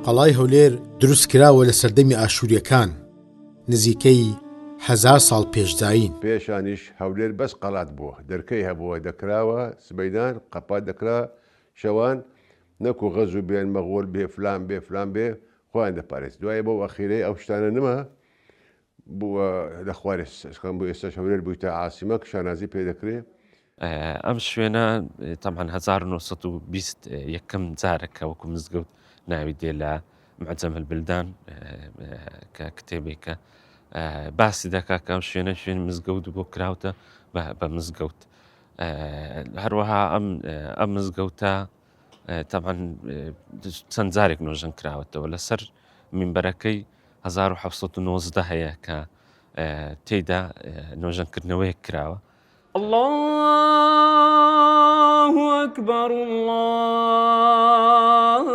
قەڵای هەولێر دروست کراوە لە سەردەمی ئاشووریەکان نزیکەی 1000 ساڵ پێشداین. پێشانیش هەولێر بەس قەڵات بووە، دەرکەی هەبووە دەکراوە سبەیدان قەپات دەکرا شەوان نەکو غەز و بێن مەغۆل بێ فلان بێ فلان بێ خۆیان دەپارێت. دوایە بۆ ئەخیرەی ئەو شتانە نەما بووە لە خوارێسەکەم بۆ ئێستا هەولێر بوویتە عاسیمە شانازی پێ دەکرێت. ئەم شوێنە تەمان 1920 یەکەم جارەکە وەکو مزگەوت ناوی دێ لە معجەم البلدان کە کتێبێکە باسی دەکا کە ئەم شوێنە شوێن مزگەوت بۆ کراوتە بە مزگەوت. هەروەها ئەم مزگەوتە تەمان چەند جارێک نۆژەن کراوەتەوە لەسەر مینبەرەکەی 1790 هەیە کە تێیدا نۆژەنکردنەوەیەک کراوە. الله أكبر الله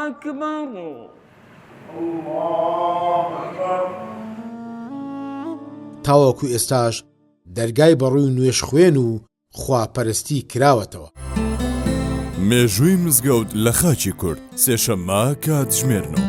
أكبر تاوەکو ئێستاش دەرگای بەڕووی نوێش خوێن و خواپەرستی کراوەتەوە. مێژووی مزگەوت لە خاچی کورد سێشەممە کاتژمێرنەوە.